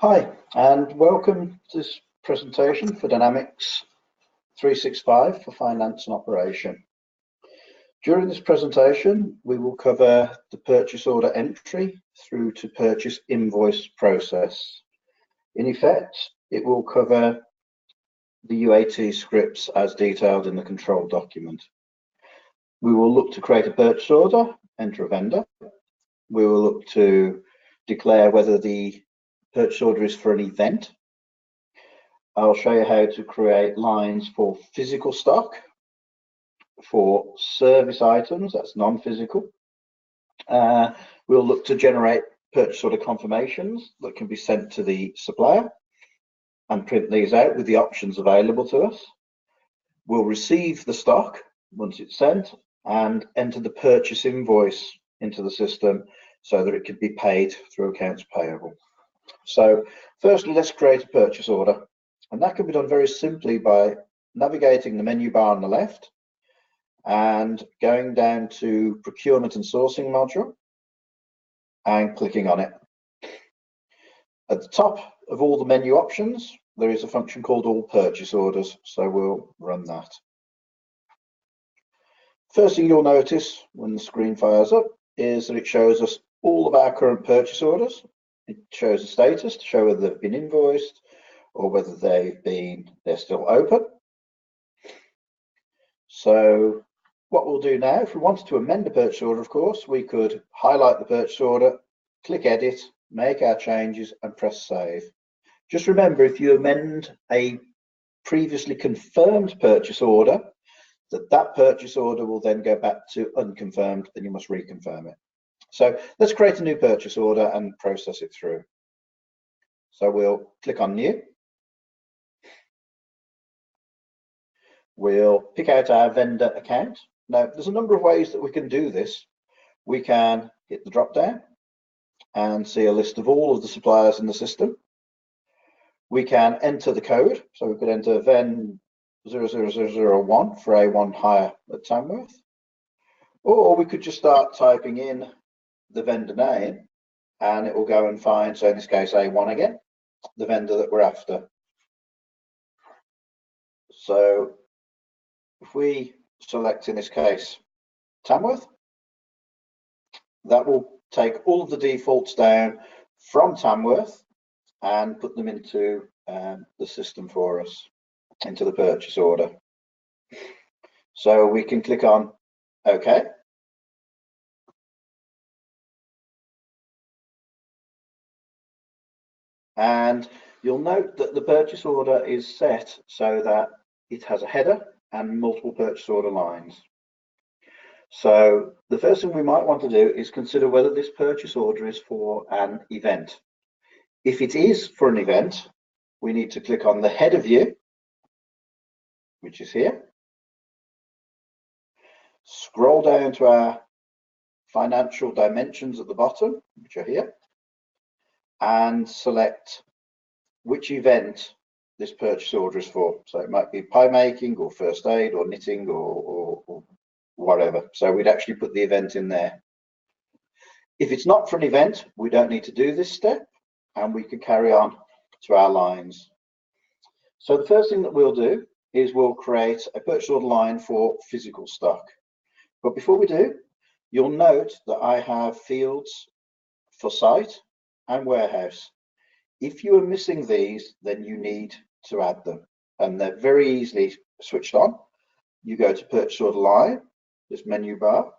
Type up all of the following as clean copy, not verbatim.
Hi, and welcome to this presentation for Dynamics 365 for Finance and Operation. During this presentation, we will cover the purchase order entry through to purchase invoice process. In effect, it will cover the UAT scripts as detailed in the control document. We will look to create a purchase order, enter a vendor. We will look to declare whether the purchase order is for an event. I'll show you how to create lines for physical stock, for service items, that's non-physical. We'll look to generate purchase order confirmations that can be sent to the supplier and print these out with the options available to us. We'll receive the stock once it's sent and enter the purchase invoice into the system so that it can be paid through accounts payable. So firstly, let's create a purchase order, and that can be done very simply by navigating the menu bar on the left and going down to procurement and sourcing module and clicking on it. At the top of all the menu options, there is a function called all purchase orders, so we'll run that. First thing you'll notice when the screen fires up is that it shows us all of our current purchase orders. It shows the status to show whether they've been invoiced or whether they're still open. So what we'll do now, if we wanted to amend a purchase order, of course, we could highlight the purchase order, click edit, make our changes and press save. Just remember, if you amend a previously confirmed purchase order, that purchase order will then go back to unconfirmed and you must reconfirm it. So let's create a new purchase order and process it through. So we'll click on new. We'll pick out our vendor account. Now, there's a number of ways that we can do this. We can hit the drop down and see a list of all of the suppliers in the system. We can enter the code. So we could enter VEN 00001 for A1 hire at Tamworth. Or we could just start typing in the vendor name and it will go and find, so in this case A1 again, the vendor that we're after. So if we select, in this case, Tamworth, that will take all of the defaults down from Tamworth and put them into the system for us, into the purchase order. So we can click on OK. And you'll note that the purchase order is set so that it has a header and multiple purchase order lines. So the first thing we might want to do is consider whether this purchase order is for an event. If it is for an event, we need to click on the header view, which is here. Scroll down to our financial dimensions at the bottom, which are here, and select which event this purchase order is for. So it might be pie making or first aid or knitting or whatever. So we'd actually put the event in there. If it's not for an event, we don't need to do this step and we can carry on to our lines. So the first thing that we'll do is we'll create a purchase order line for physical stock. But before we do, you'll note that I have fields for site and warehouse. If you are missing these, then you need to add them, and they're very easily switched on. You go to purchase order line, this menu bar.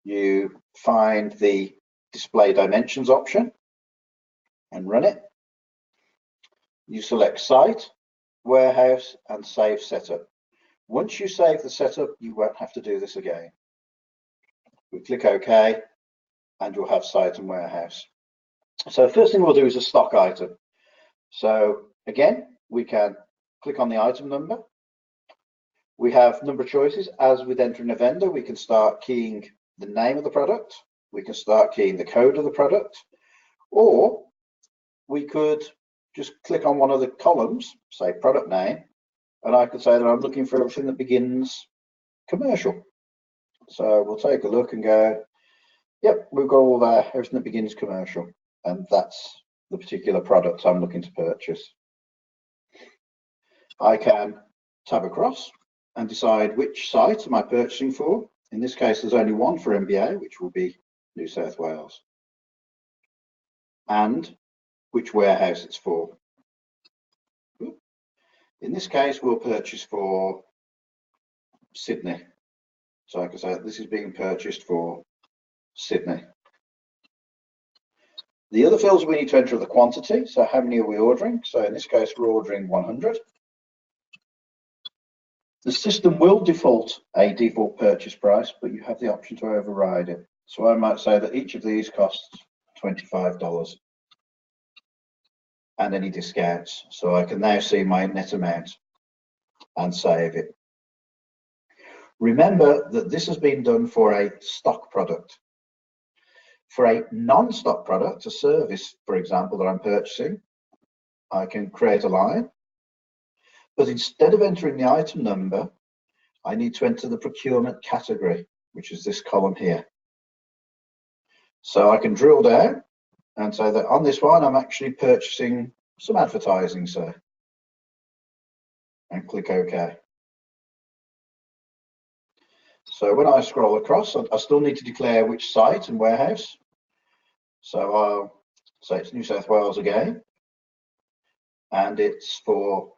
You find the display dimensions option and run it. You select site, warehouse, and save setup. Once you save the setup, you won't have to do this again. We click OK, and you'll have site and warehouse. So the first thing we'll do is a stock item. So again, we can click on the item number. We have number of choices. As with entering a vendor, we can start keying the name of the product. We can start keying the code of the product, or we could just click on one of the columns, say product name, and I could say that I'm looking for everything that begins commercial. So we'll take a look and go, yep, we've got all that, everything that begins commercial, and that's the particular product I'm looking to purchase. I can tab across and decide which site am I purchasing for. In this case, there's only one for MBA, which will be New South Wales, and which warehouse it's for. In this case, we'll purchase for Sydney. So I can say this is being purchased for Sydney. The other fields we need to enter the quantity. So how many are we ordering? So in this case, we're ordering 100. The system will default a default purchase price, but you have the option to override it. So I might say that each of these costs $25 and any discounts. So I can now see my net amount and save it. Remember that this has been done for a stock product. For a non-stock product, a service, for example, that I'm purchasing, I can create a line, but instead of entering the item number, I need to enter the procurement category, which is this column here. So I can drill down and say that on this one, I'm actually purchasing some advertising, so, and click OK. So when I scroll across, I still need to declare which site and warehouse. So I'll say it's New South Wales again, and it's for,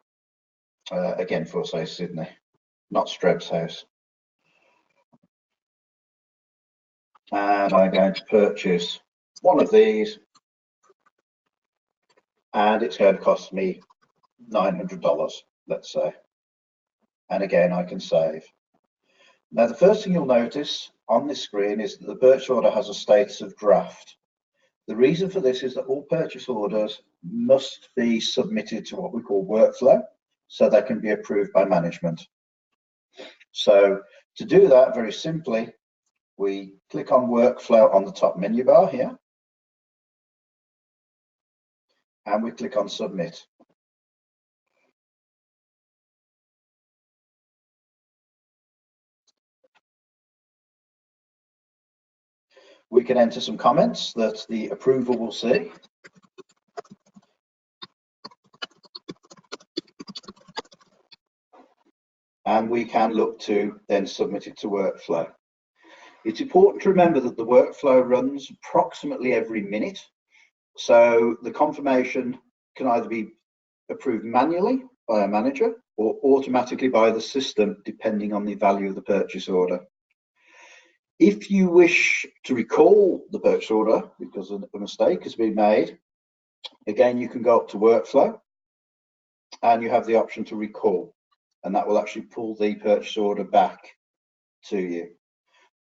again, for say Sydney, not Streb's house. And I'm going to purchase one of these, and it's going to cost me $900, let's say. And again, I can save. Now, the first thing you'll notice on this screen is that the purchase order has a status of draft. The reason for this is that all purchase orders must be submitted to what we call workflow, so they can be approved by management. So to do that, very simply, we click on workflow on the top menu bar here, and we click on submit. We can enter some comments that the approver will see. And we can look to then submit it to workflow. It's important to remember that the workflow runs approximately every minute. So the confirmation can either be approved manually by a manager or automatically by the system, depending on the value of the purchase order. If you wish to recall the purchase order because a mistake has been made, again, you can go up to workflow and you have the option to recall, and that will actually pull the purchase order back to you.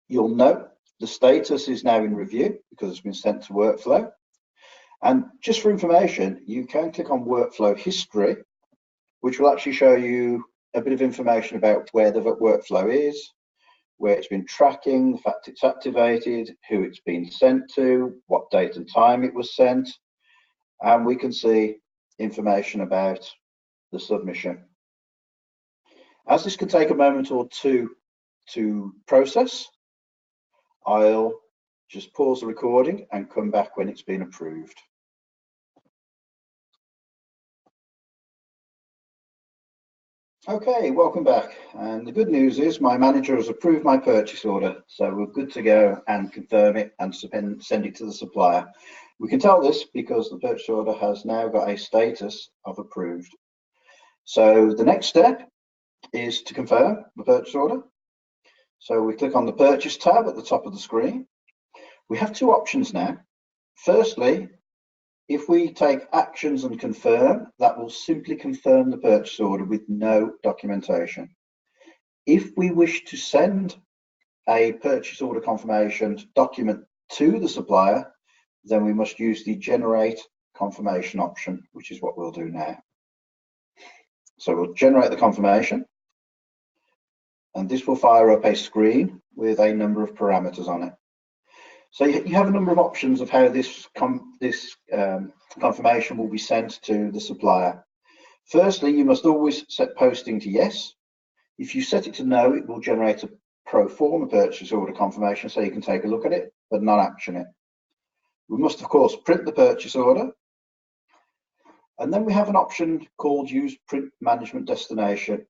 You'll note the status is now in review because it's been sent to workflow. And just for information, you can click on workflow history, which will actually show you a bit of information about where the workflow is, where it's been tracking, the fact it's activated, who it's been sent to, what date and time it was sent, and we can see information about the submission. As this can take a moment or two to process, I'll just pause the recording and come back when it's been approved. Okay, welcome back. And the good news is my manager has approved my purchase order. So we're good to go and confirm it and send it to the supplier. We can tell this because the purchase order has now got a status of approved. So the next step is to confirm the purchase order. So we click on the purchase tab at the top of the screen. We have two options now. Firstly, if we take actions and confirm, that will simply confirm the purchase order with no documentation. If we wish to send a purchase order confirmation document to the supplier, then we must use the generate confirmation option, which is what we'll do now. So we'll generate the confirmation, and this will fire up a screen with a number of parameters on it. So you have a number of options of how this confirmation will be sent to the supplier. Firstly, you must always set posting to yes. If you set it to no, it will generate a pro forma purchase order confirmation so you can take a look at it, but not action it. We must, of course, print the purchase order And then we have an option called Use Print Management Destination.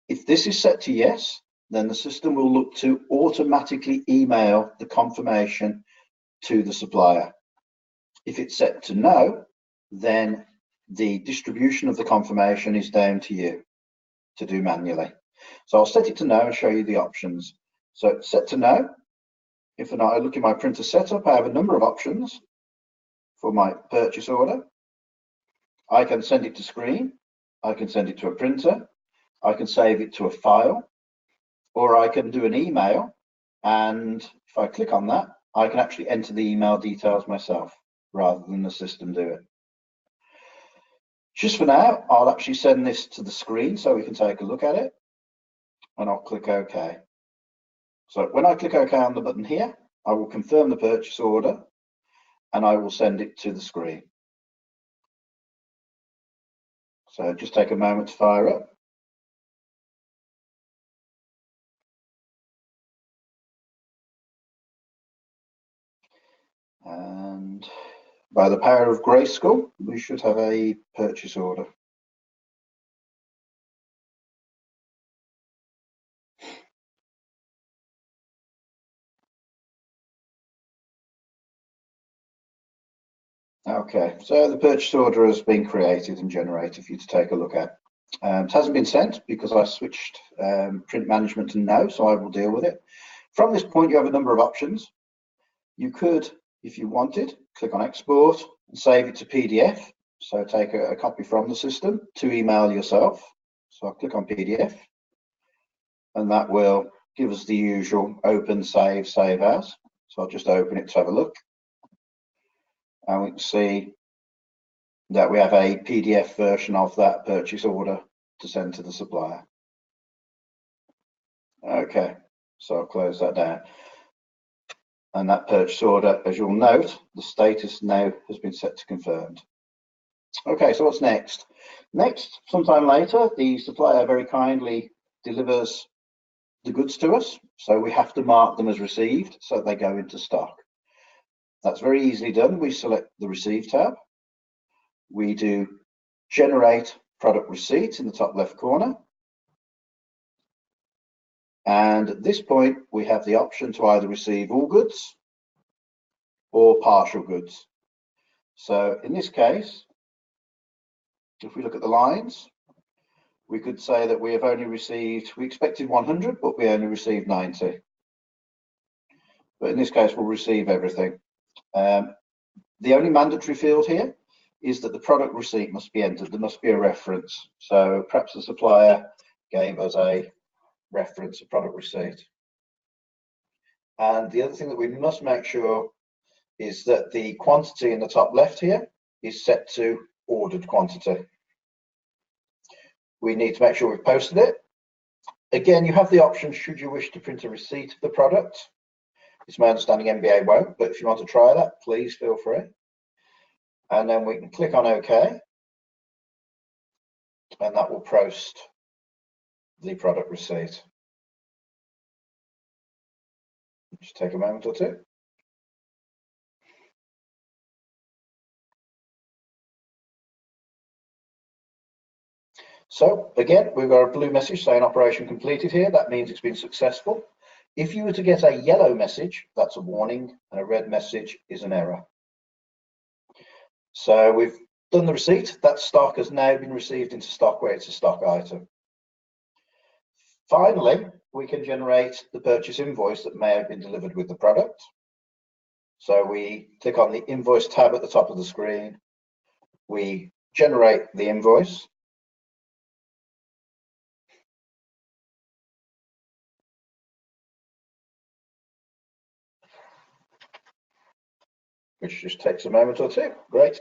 If this is set to yes, then the system will look to automatically email the confirmation to the supplier. If it's set to no, then the distribution of the confirmation is down to you to do manually. So I'll set it to no and show you the options. So set to no. If I look at my printer setup, I have a number of options for my purchase order. I can send it to screen, I can send it to a printer, I can save it to a file, or I can do an email, and if I click on that, I can actually enter the email details myself rather than the system do it. Just for now, I'll actually send this to the screen so we can take a look at it, and I'll click OK. So when I click OK on the button here, I will confirm the purchase order and I will send it to the screen. So just take a moment to fire up. And by the power of Grayskull, we should have a purchase order. Okay, so the purchase order has been created and generated for you to take a look at. It hasn't been sent because I switched print management to no, so I will deal with it. From this point, you have a number of options. You could, if you wanted, click on export and save it to PDF. So take a copy from the system to email yourself. So I'll click on PDF, and that will give us the usual open, save, save as. So I'll just open it to have a look. And we can see that we have a PDF version of that purchase order to send to the supplier. Okay, so I'll close that down. And that purchase order, as you'll note, the status now has been set to confirmed. Okay, so what's next? Next, sometime later, the supplier very kindly delivers the goods to us. So we have to mark them as received so that they go into stock. That's very easily done. We select the Receive tab. We do Generate Product Receipt in the top left corner. And at this point, we have the option to either receive all goods or partial goods. So in this case, if we look at the lines, we could say that we have only received, we expected 100, but we only received 90. But in this case, we'll receive everything. The only mandatory field here is that the product receipt must be entered. There must be a reference. So perhaps the supplier gave us a reference of product receipt. And the other thing that we must make sure is that the quantity in the top left here is set to ordered quantity. We need to make sure we've posted it. Again, you have the option should you wish to print a receipt of the product. It's my understanding MBA won't, but if you want to try that, please feel free. And then we can click on OK, and that will post the product receipt. Just take a moment or two. So again, we've got a blue message saying operation completed here. That means it's been successful. If you were to get a yellow message, that's a warning, and a red message is an error. So we've done the receipt. That stock has now been received into stock where it's a stock item. Finally, we can generate the purchase invoice that may have been delivered with the product. So we click on the invoice tab at the top of the screen. We generate the invoice. Which just takes a moment or two. Great.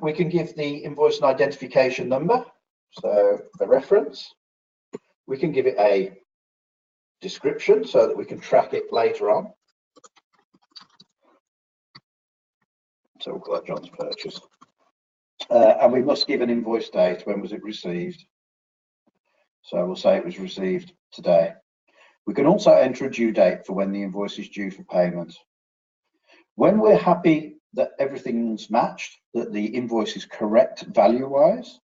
We can give the invoice an identification number, so a reference. We can give it a description so that we can track it later on. So we'll call that John's purchase. And we must give an invoice date. When was it received? So we'll say it was received today. We can also enter a due date for when the invoice is due for payment. When we're happy that everything's matched, that the invoice is correct value-wise,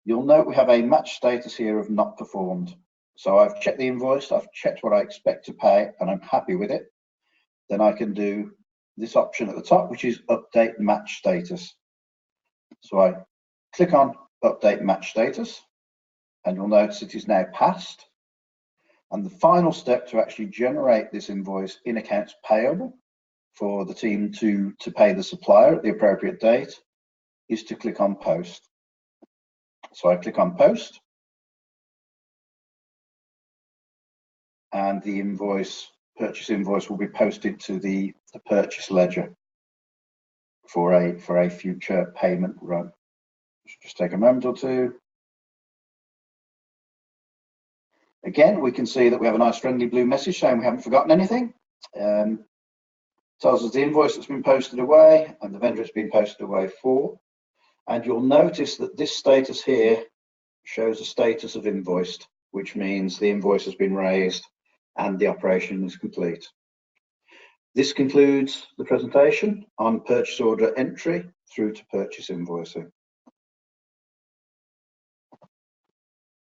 you'll note we have a match status here of not performed. So I've checked the invoice, I've checked what I expect to pay, and I'm happy with it. Then I can do this option at the top, which is update match status. So I click on update match status, and you'll notice it is now passed. And the final step to actually generate this invoice in accounts payable for the team to pay the supplier at the appropriate date is to click on post. So I click on post, and the invoice, purchase invoice, will be posted to the purchase ledger for a future payment run. Just take a moment or two. Again, we can see that we have a nice friendly blue message saying we haven't forgotten anything. Tells us the invoice that's been posted away and the vendor it's been posted away for. And you'll notice that this status here shows a status of invoiced, which means the invoice has been raised and the operation is complete. This concludes the presentation on purchase order entry through to purchase invoicing.